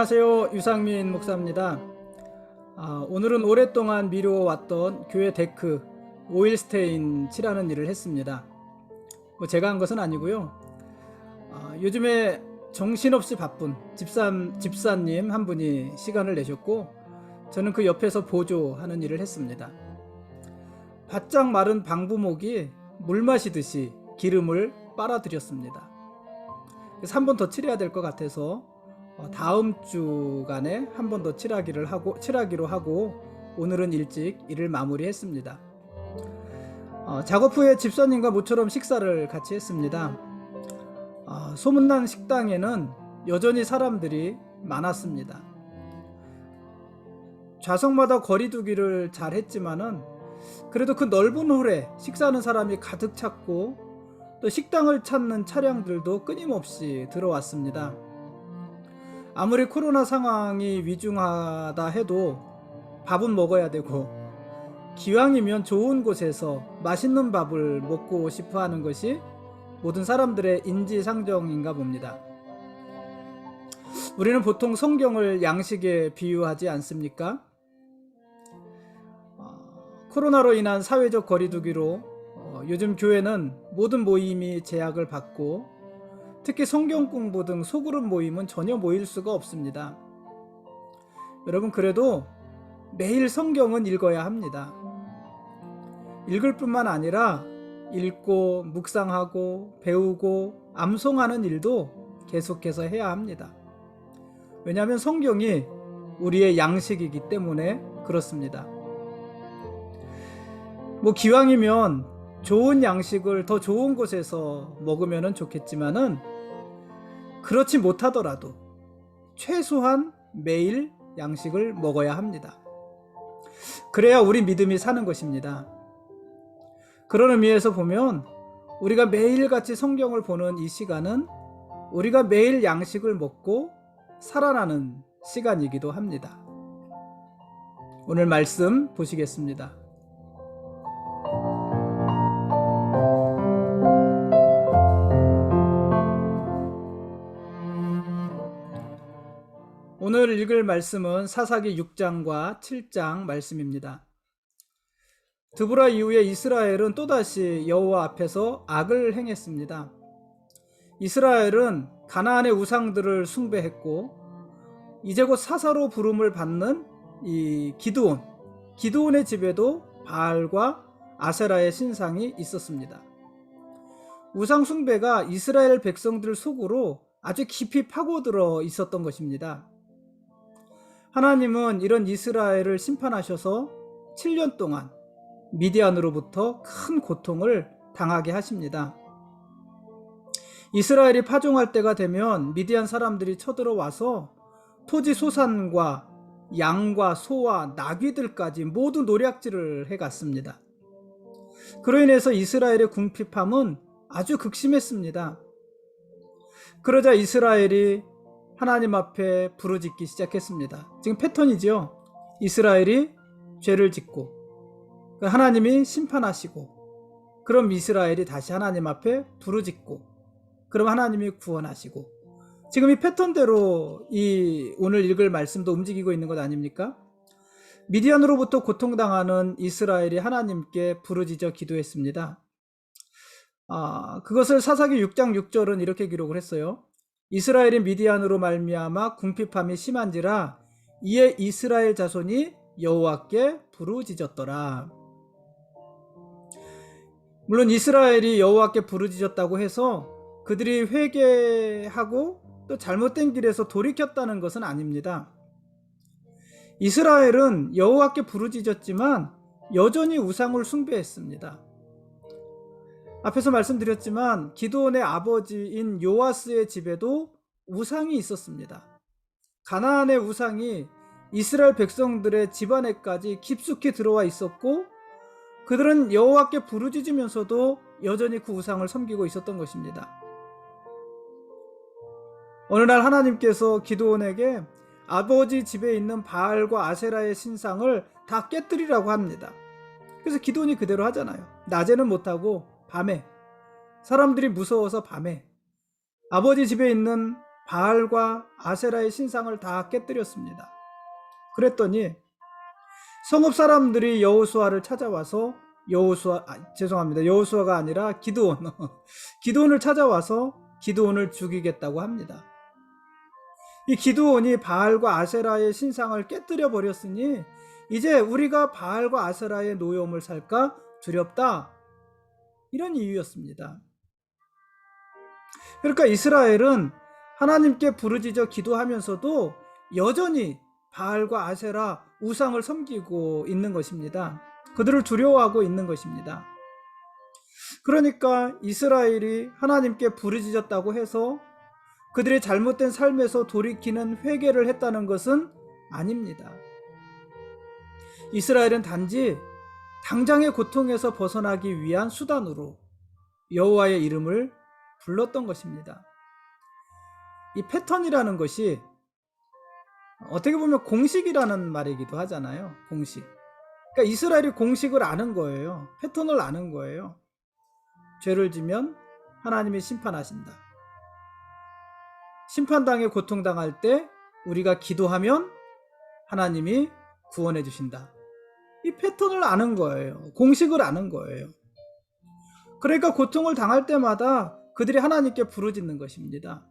안녕하세요. 유상민 목사입니다. 오늘은 오랫동안 미뤄왔던 교회 데크 오일 스테인 칠하는 일을 했습니다. 제가 한 것은 아니고요. 요즘에 정신없이 바쁜 집사님 한 분이 시간을 내셨고, 저는 그 옆에서 보조하는 일을 했습니다. 바짝 마른 방부목이 물 마시듯이 기름을 빨아들였습니다. 그래서 한 번 더 칠해야 될 것 같아서 다음 주간에 한 번 더 칠하기로 하고 오늘은 일찍 일을 마무리했습니다. 작업 후에 집사님과 모처럼 식사를 같이 했습니다. 소문난 식당에는 여전히 사람들이 많았습니다. 좌석마다 거리두기를 잘 했지만은 그래도 그 넓은 홀에 식사하는 사람이 가득 찼고, 또 식당을 찾는 차량들도 끊임없이 들어왔습니다. 아무리 코로나 상황이 위중하다 해도 밥은 먹어야 되고, 기왕이면 좋은 곳에서 맛있는 밥을 먹고 싶어 하는 것이 모든 사람들의 인지상정인가 봅니다. 우리는 보통 성경을 양식에 비유하지 않습니까? 코로나로 인한 사회적 거리두기로 요즘 교회는 모든 모임이 제약을 받고, 특히 성경 공부 등 소그룹 모임은 전혀 모일 수가 없습니다. 여러분, 그래도 매일 성경은 읽어야 합니다. 읽을 뿐만 아니라 읽고 묵상하고 배우고 암송하는 일도 계속해서 해야 합니다. 왜냐하면 성경이 우리의 양식이기 때문에 그렇습니다. 기왕이면 좋은 양식을 더 좋은 곳에서 먹으면 좋겠지만은, 그렇지 못하더라도 최소한 매일 양식을 먹어야 합니다. 그래야 우리 믿음이 사는 것입니다. 그런 의미에서 보면 우리가 매일같이 성경을 보는 이 시간은 우리가 매일 양식을 먹고 살아나는 시간이기도 합니다. 오늘 말씀 보시겠습니다. 오늘 읽을 말씀은 사사기 6장과 7장 말씀입니다. 드보라 이후에 이스라엘은 또다시 여호와 앞에서 악을 행했습니다. 이스라엘은 가나안의 우상들을 숭배했고, 이제 곧 사사로 부름을 받는 이 기드온의 집에도 바알과 아세라의 신상이 있었습니다. 우상 숭배가 이스라엘 백성들 속으로 아주 깊이 파고들어 있었던 것입니다. 하나님은 이런 이스라엘을 심판하셔서 7년 동안 미디안으로부터 큰 고통을 당하게 하십니다. 이스라엘이 파종할 때가 되면 미디안 사람들이 쳐들어와서 토지 소산과 양과 소와 나귀들까지 모두 노략질을 해갔습니다. 그로 인해서 이스라엘의 궁핍함은 아주 극심했습니다. 그러자 이스라엘이 하나님 앞에 부르짖기 시작했습니다. 지금 패턴이죠. 이스라엘이 죄를 짓고 하나님이 심판하시고, 그럼 이스라엘이 다시 하나님 앞에 부르짖고, 그럼 하나님이 구원하시고, 지금 이 패턴대로 이 오늘 읽을 말씀도 움직이고 있는 것 아닙니까? 미디안으로부터 고통당하는 이스라엘이 하나님께 부르짖어 기도했습니다. 그것을 사사기 6장 6절은 이렇게 기록을 했어요. 이스라엘이 미디안으로 말미암아 궁핍함이 심한지라 이에 이스라엘 자손이 여호와께 부르짖었더라. 물론 이스라엘이 여호와께 부르짖었다고 해서 그들이 회개하고 또 잘못된 길에서 돌이켰다는 것은 아닙니다. 이스라엘은 여호와께 부르짖었지만 여전히 우상을 숭배했습니다. 앞에서 말씀드렸지만 기드온의 아버지인 요아스의 집에도 우상이 있었습니다. 가나안의 우상이 이스라엘 백성들의 집안에까지 깊숙이 들어와 있었고, 그들은 여호와께 부르짖으면서도 여전히 그 우상을 섬기고 있었던 것입니다. 어느 날 하나님께서 기드온에게 아버지 집에 있는 바알과 아세라의 신상을 다 깨뜨리라고 합니다. 그래서 기드온이 그대로 하잖아요. 낮에는 못하고 밤에, 사람들이 무서워서 밤에 아버지 집에 있는 바알과 아세라의 신상을 다 깨뜨렸습니다. 그랬더니 성읍 사람들이 여호수아를 찾아와서 여호수아가 아니라 기드온을 찾아와서 기드온을 죽이겠다고 합니다. 이 기드온이 바알과 아세라의 신상을 깨뜨려 버렸으니 이제 우리가 바알과 아세라의 노여움을 살까 두렵다, 이런 이유였습니다. 그러니까 이스라엘은 하나님께 부르짖어 기도하면서도 여전히 바알과 아세라 우상을 섬기고 있는 것입니다. 그들을 두려워하고 있는 것입니다. 그러니까 이스라엘이 하나님께 부르짖었다고 해서 그들의 잘못된 삶에서 돌이키는 회개를 했다는 것은 아닙니다. 이스라엘은 단지 당장의 고통에서 벗어나기 위한 수단으로 여호와의 이름을 불렀던 것입니다. 이 패턴이라는 것이 어떻게 보면 공식이라는 말이기도 하잖아요. 공식. 그러니까 이스라엘이 공식을 아는 거예요. 패턴을 아는 거예요. 죄를 지면 하나님이 심판하신다. 심판당해 고통당할 때 우리가 기도하면 하나님이 구원해 주신다. 이 패턴을 아는 거예요. 공식을 아는 거예요. 그러니까 고통을 당할 때마다 그들이 하나님께 부르짖는 것입니다.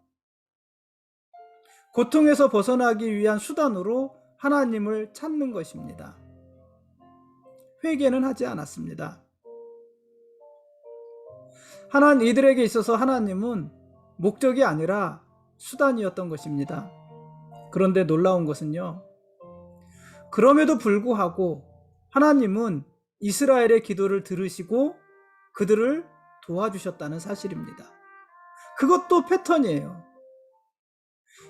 고통에서 벗어나기 위한 수단으로 하나님을 찾는 것입니다. 회개는 하지 않았습니다. 이들에게 있어서 하나님은 목적이 아니라 수단이었던 것입니다. 그런데 놀라운 것은요, 그럼에도 불구하고 하나님은 이스라엘의 기도를 들으시고 그들을 도와주셨다는 사실입니다. 그것도 패턴이에요.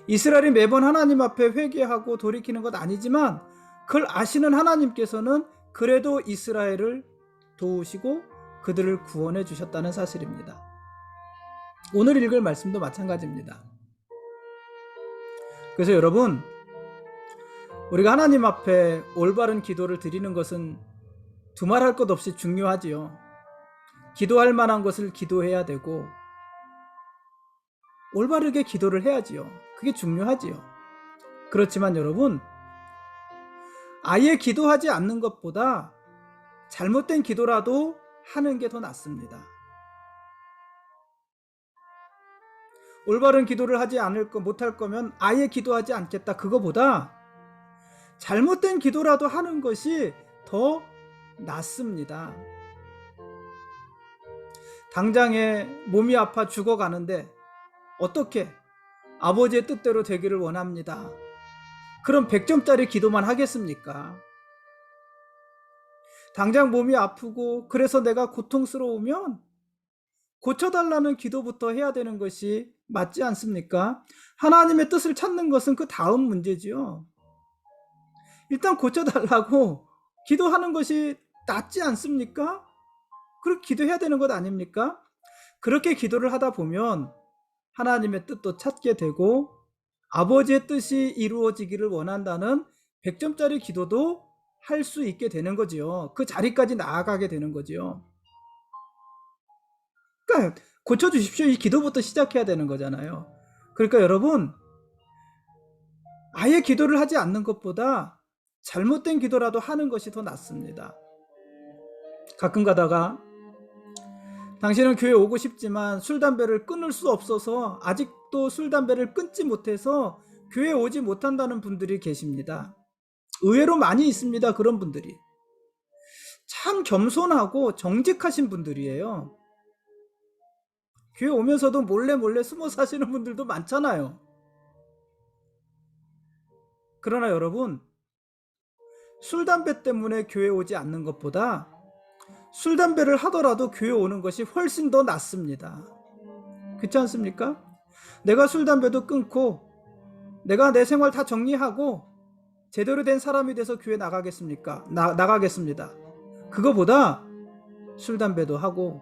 이스라엘이 매번 하나님 앞에 회개하고 돌이키는 것 아니지만 그걸 아시는 하나님께서는 그래도 이스라엘을 도우시고 그들을 구원해 주셨다는 사실입니다. 오늘 읽을 말씀도 마찬가지입니다. 그래서 여러분, 우리가 하나님 앞에 올바른 기도를 드리는 것은 두말할 것 없이 중요하지요. 기도할 만한 것을 기도해야 되고 올바르게 기도를 해야지요. 그게 중요하지요. 그렇지만 여러분, 아예 기도하지 않는 것보다 잘못된 기도라도 하는 게 더 낫습니다. 올바른 기도를 못할 거면 아예 기도하지 않겠다, 그거보다 잘못된 기도라도 하는 것이 더 낫습니다. 당장에 몸이 아파 죽어가는데 어떻게 아버지의 뜻대로 되기를 원합니다. 그럼 100점짜리 기도만 하겠습니까? 당장 몸이 아프고 그래서 내가 고통스러우면 고쳐달라는 기도부터 해야 되는 것이 맞지 않습니까? 하나님의 뜻을 찾는 것은 그 다음 문제지요. 일단 고쳐달라고 기도하는 것이 낫지 않습니까? 그렇게 기도해야 되는 것 아닙니까? 그렇게 기도를 하다 보면 하나님의 뜻도 찾게 되고 아버지의 뜻이 이루어지기를 원한다는 100점짜리 기도도 할 수 있게 되는 거지요. 그 자리까지 나아가게 되는 거지요. 그러니까 고쳐주십시오, 이 기도부터 시작해야 되는 거잖아요. 그러니까 여러분, 아예 기도를 하지 않는 것보다 잘못된 기도라도 하는 것이 더 낫습니다. 가끔 가다가 당신은 교회 오고 싶지만 술, 담배를 끊을 수 없어서 아직도 술, 담배를 끊지 못해서 교회 오지 못한다는 분들이 계십니다. 의외로 많이 있습니다. 그런 분들이. 참 겸손하고 정직하신 분들이에요. 교회 오면서도 몰래 숨어 사시는 분들도 많잖아요. 그러나 여러분, 술, 담배 때문에 교회 오지 않는 것보다 술, 담배를 하더라도 교회 오는 것이 훨씬 더 낫습니다. 그렇지 않습니까? 내가 술, 담배도 끊고 내가 내 생활 다 정리하고 제대로 된 사람이 돼서 교회 나가겠습니까? 나가겠습니다. 그거보다 술, 담배도 하고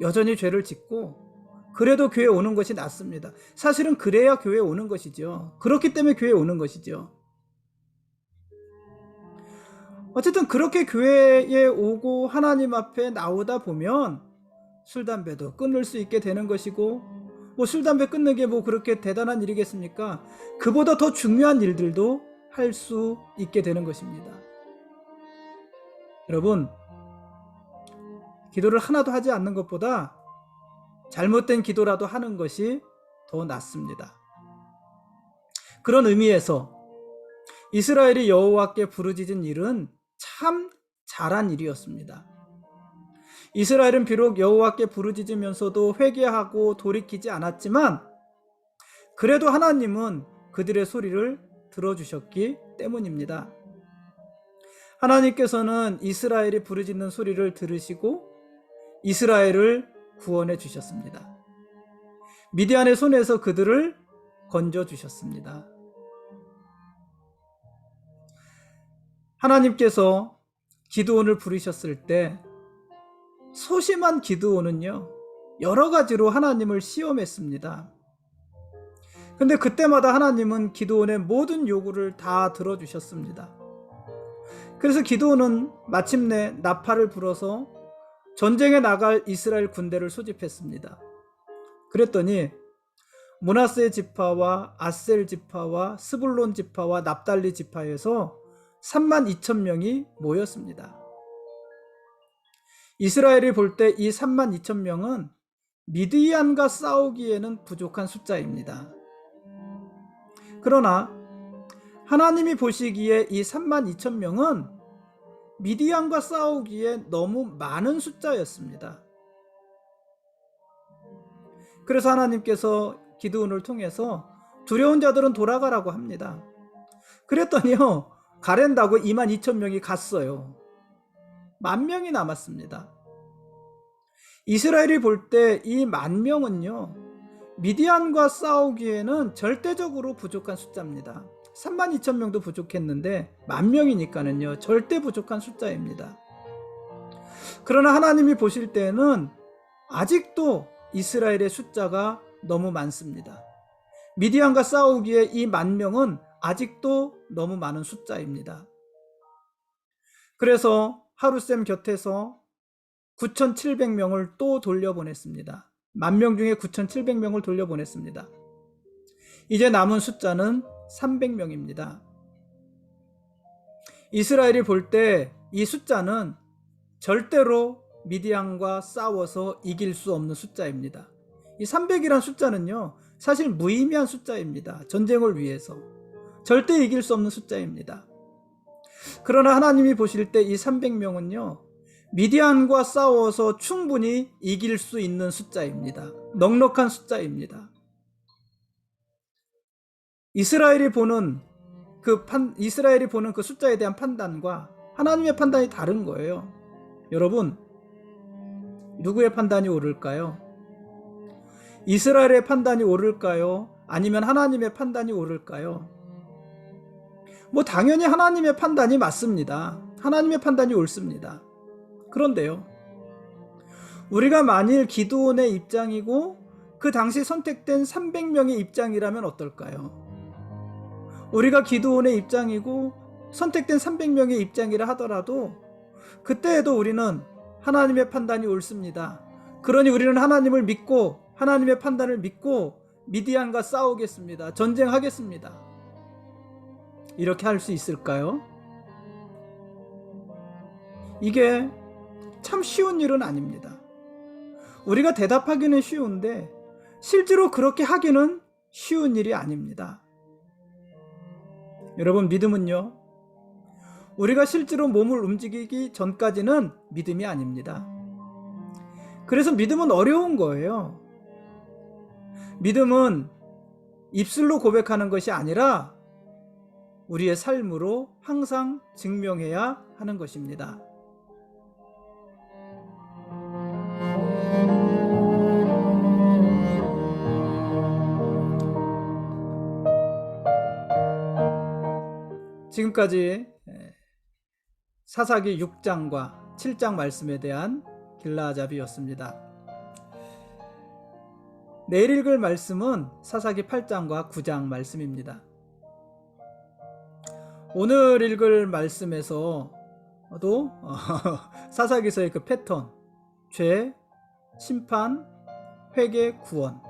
여전히 죄를 짓고 그래도 교회 오는 것이 낫습니다. 사실은 그래야 교회 오는 것이죠. 그렇기 때문에 교회 오는 것이죠. 어쨌든 그렇게 교회에 오고 하나님 앞에 나오다 보면 술, 담배도 끊을 수 있게 되는 것이고 뭐 술, 담배 끊는 게 뭐 그렇게 대단한 일이겠습니까? 그보다 더 중요한 일들도 할 수 있게 되는 것입니다. 여러분, 기도를 하나도 하지 않는 것보다 잘못된 기도라도 하는 것이 더 낫습니다. 그런 의미에서 이스라엘이 여호와께 부르짖은 일은 참 잘한 일이었습니다. 이스라엘은 비록 여호와께 부르짖으면서도 회개하고 돌이키지 않았지만 그래도 하나님은 그들의 소리를 들어주셨기 때문입니다. 하나님께서는 이스라엘이 부르짖는 소리를 들으시고 이스라엘을 구원해 주셨습니다. 미디안의 손에서 그들을 건져 주셨습니다. 하나님께서 기드온을 부르셨을 때 소심한 기드온은요, 여러 가지로 하나님을 시험했습니다. 근데 그때마다 하나님은 기드온의 모든 요구를 다 들어주셨습니다. 그래서 기드온은 마침내 나팔을 불어서 전쟁에 나갈 이스라엘 군대를 소집했습니다. 그랬더니 므낫세 지파와 아셀 지파와 스불론 지파와 납달리 지파에서 32,000명이 모였습니다. 이스라엘이 볼 때 이 32,000명은 미드이안과 싸우기에는 부족한 숫자입니다. 그러나 하나님이 보시기에 이 32,000명은 미디안과 싸우기에 너무 많은 숫자였습니다. 그래서 하나님께서 기드온을 통해서 두려운 자들은 돌아가라고 합니다. 그랬더니요, 가랜다고 22,000명이 갔어요. 10,000명이 남았습니다. 이스라엘이 볼 때 이 10,000명은요, 미디안과 싸우기에는 절대적으로 부족한 숫자입니다. 32,000명도 부족했는데 10,000명이니까는요, 절대 부족한 숫자입니다. 그러나 하나님이 보실 때는 아직도 이스라엘의 숫자가 너무 많습니다. 미디안과 싸우기에 이 10,000명은 아직도 너무 많은 숫자입니다. 그래서 하루셈 곁에서 9,700명을 또 돌려보냈습니다. 10,000명 중에 9,700명을 돌려보냈습니다. 이제 남은 숫자는 300명입니다. 이스라엘이 볼 때 이 숫자는 절대로 미디안과 싸워서 이길 수 없는 숫자입니다. 이 300이란 숫자는요, 사실 무의미한 숫자입니다. 전쟁을 위해서 절대 이길 수 없는 숫자입니다. 그러나 하나님이 보실 때 이 300명은요, 미디안과 싸워서 충분히 이길 수 있는 숫자입니다. 넉넉한 숫자입니다. 이스라엘이 보는 그 숫자에 대한 판단과 하나님의 판단이 다른 거예요. 여러분, 누구의 판단이 옳을까요? 이스라엘의 판단이 옳을까요? 아니면 하나님의 판단이 옳을까요? 뭐 당연히 하나님의 판단이 맞습니다. 하나님의 판단이 옳습니다. 그런데요, 우리가 만일 기드온의 입장이고 그 당시 선택된 300명의 입장이라면 어떨까요? 우리가 기드온의 입장이고 선택된 300명의 입장이라 하더라도 그때에도 우리는 하나님의 판단이 옳습니다. 그러니 우리는 하나님을 믿고 하나님의 판단을 믿고 미디안과 싸우겠습니다. 전쟁하겠습니다. 이렇게 할 수 있을까요? 이게 참 쉬운 일은 아닙니다. 우리가 대답하기는 쉬운데 실제로 그렇게 하기는 쉬운 일이 아닙니다. 여러분, 믿음은요, 우리가 실제로 몸을 움직이기 전까지는 믿음이 아닙니다. 그래서 믿음은 어려운 거예요. 믿음은 입술로 고백하는 것이 아니라 우리의 삶으로 항상 증명해야 하는 것입니다. 지금까지 사사기 6장과 7장 말씀에 대한 길라잡이였습니다. 내일 읽을 말씀은 사사기 8장과 9장 말씀입니다. 오늘 읽을 말씀에서도 사사기서의 그 패턴, 죄, 심판, 회개, 구원,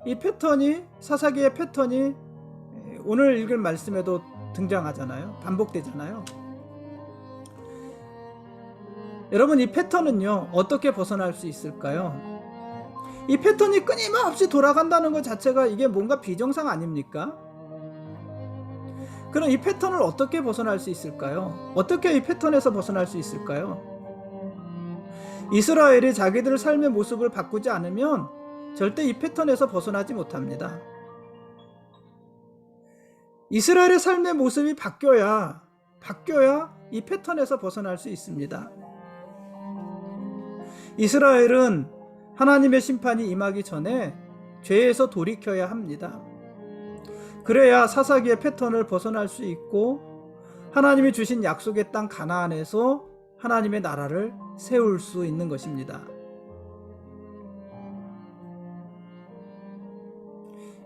이 패턴이, 사사기의 패턴이 오늘 읽을 말씀에도 등장하잖아요. 반복되잖아요. 여러분, 이 패턴은요, 어떻게 벗어날 수 있을까요? 이 패턴이 끊임없이 돌아간다는 것 자체가 이게 뭔가 비정상 아닙니까? 그럼 이 패턴을 어떻게 벗어날 수 있을까요? 어떻게 이 패턴에서 벗어날 수 있을까요? 이스라엘이 자기들 삶의 모습을 바꾸지 않으면 절대 이 패턴에서 벗어나지 못합니다. 이스라엘의 삶의 모습이 바뀌어야 이 패턴에서 벗어날 수 있습니다. 이스라엘은 하나님의 심판이 임하기 전에 죄에서 돌이켜야 합니다. 그래야 사사기의 패턴을 벗어날 수 있고 하나님이 주신 약속의 땅 가나안에서 하나님의 나라를 세울 수 있는 것입니다.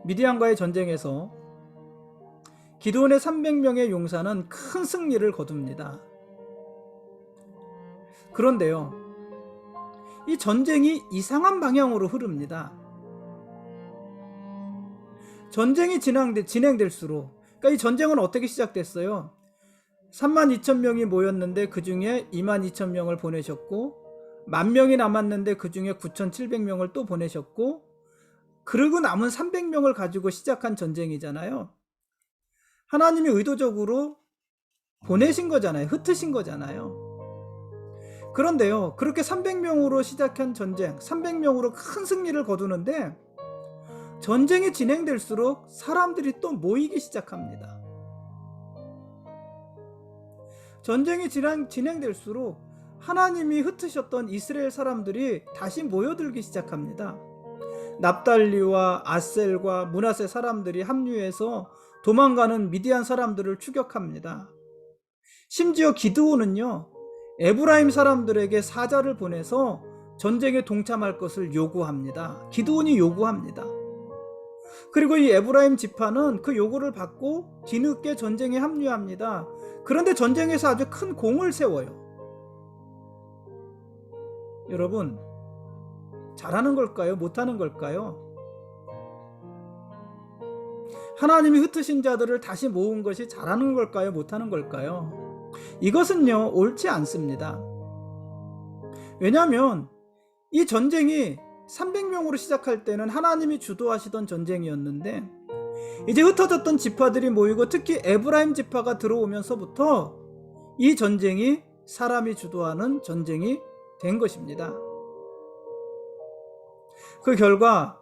미디안과의 전쟁에서 기드온의 300명의 용사는 큰 승리를 거둡니다. 그런데요, 이 전쟁이 이상한 방향으로 흐릅니다. 전쟁이 진행될수록, 그러니까 이 전쟁은 어떻게 시작됐어요? 32,000명이 모였는데 그 중에 22,000명을 보내셨고, 10,000명이 남았는데 그 중에 9,700명을 또 보내셨고, 그리고 남은 300명을 가지고 시작한 전쟁이잖아요. 하나님이 의도적으로 보내신 거잖아요. 흩으신 거잖아요. 그런데요, 그렇게 300명으로 시작한 전쟁, 300명으로 큰 승리를 거두는데 전쟁이 진행될수록 사람들이 또 모이기 시작합니다. 전쟁이 진행될수록 하나님이 흩으셨던 이스라엘 사람들이 다시 모여들기 시작합니다. 납달리와 아셀과 므낫세 사람들이 합류해서 도망가는 미디안 사람들을 추격합니다. 심지어 기드온은요, 에브라임 사람들에게 사자를 보내서 전쟁에 동참할 것을 요구합니다. 기드온이 요구합니다. 그리고 이 에브라임 지파는 그 요구를 받고 뒤늦게 전쟁에 합류합니다. 그런데 전쟁에서 아주 큰 공을 세워요. 여러분, 잘하는 걸까요? 못하는 걸까요? 하나님이 흩으신 자들을 다시 모은 것이 잘하는 걸까요? 못하는 걸까요? 이것은요, 옳지 않습니다. 왜냐하면 이 전쟁이 300명으로 시작할 때는 하나님이 주도하시던 전쟁이었는데 이제 흩어졌던 지파들이 모이고 특히 에브라임 지파가 들어오면서부터 이 전쟁이 사람이 주도하는 전쟁이 된 것입니다. 그 결과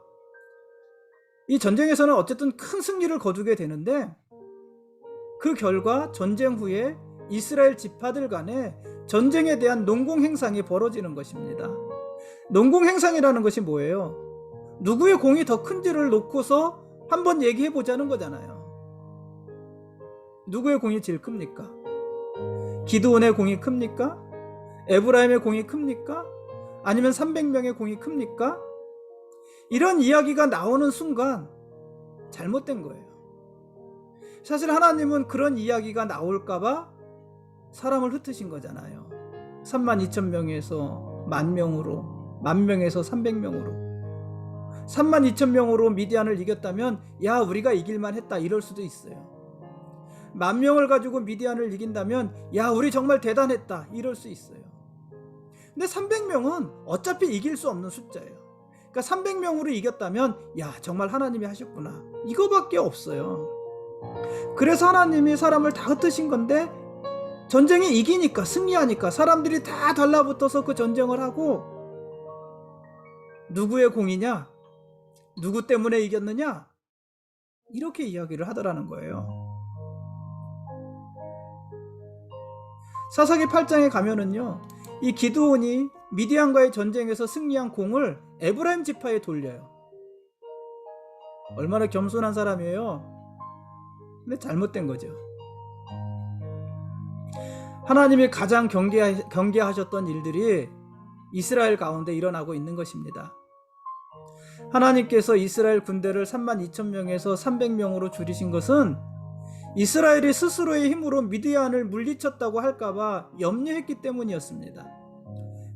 이 전쟁에서는 어쨌든 큰 승리를 거두게 되는데 그 결과 전쟁 후에 이스라엘 지파들 간에 전쟁에 대한 농공행상이 벌어지는 것입니다. 농공행상이라는 것이 뭐예요? 누구의 공이 더 큰지를 놓고서 한번 얘기해 보자는 거잖아요. 누구의 공이 제일 큽니까? 기드온의 공이 큽니까? 에브라임의 공이 큽니까? 아니면 300명의 공이 큽니까? 이런 이야기가 나오는 순간 잘못된 거예요. 사실 하나님은 그런 이야기가 나올까봐 사람을 흩으신 거잖아요. 32,000명에서 10,000명으로, 10,000명에서 300명으로. 32,000명으로 미디안을 이겼다면 야, 우리가 이길만 했다 이럴 수도 있어요. 10,000명을 가지고 미디안을 이긴다면 야, 우리 정말 대단했다 이럴 수 있어요. 근데 300명은 어차피 이길 수 없는 숫자예요. 그러니까 300명으로 이겼다면 야, 정말 하나님이 하셨구나 이거밖에 없어요. 그래서 하나님이 사람을 다 흩으신 건데 전쟁에 이기니까, 승리하니까 사람들이 다 달라붙어서 그 전쟁을 하고 누구의 공이냐? 누구 때문에 이겼느냐? 이렇게 이야기를 하더라는 거예요. 사사기 8장에 가면은요, 이 기드온이 미디안과의 전쟁에서 승리한 공을 에브라임 지파에 돌려요. 얼마나 겸손한 사람이에요. 근데 잘못된 거죠. 하나님이 가장 경계하셨던 일들이 이스라엘 가운데 일어나고 있는 것입니다. 하나님께서 이스라엘 군대를 32,000명에서 300명으로 줄이신 것은 이스라엘이 스스로의 힘으로 미디안을 물리쳤다고 할까봐 염려했기 때문이었습니다.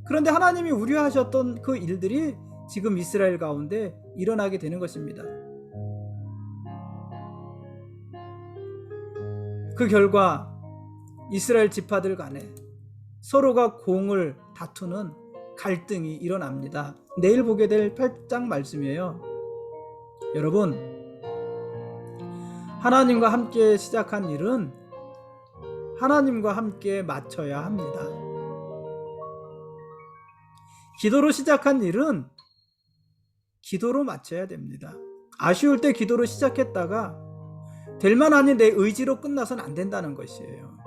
그런데 하나님이 우려하셨던 그 일들이 지금 이스라엘 가운데 일어나게 되는 것입니다. 그 결과 이스라엘 지파들 간에 서로가 공을 다투는 갈등이 일어납니다. 내일 보게 될 8장 말씀이에요. 여러분, 하나님과 함께 시작한 일은 하나님과 함께 마쳐야 합니다. 기도로 시작한 일은 기도로 마쳐야 됩니다. 아쉬울 때 기도로 시작했다가 될 만하니 내 의지로 끝나서는 안 된다는 것이에요.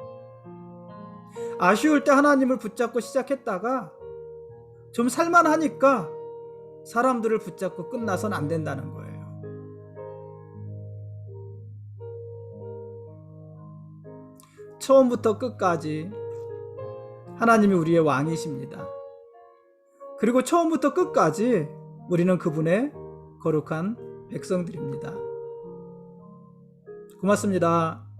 아쉬울 때 하나님을 붙잡고 시작했다가 좀 살만하니까 사람들을 붙잡고 끝나서는 안 된다는 거예요. 처음부터 끝까지 하나님이 우리의 왕이십니다. 그리고 처음부터 끝까지 우리는 그분의 거룩한 백성들입니다. 고맙습니다.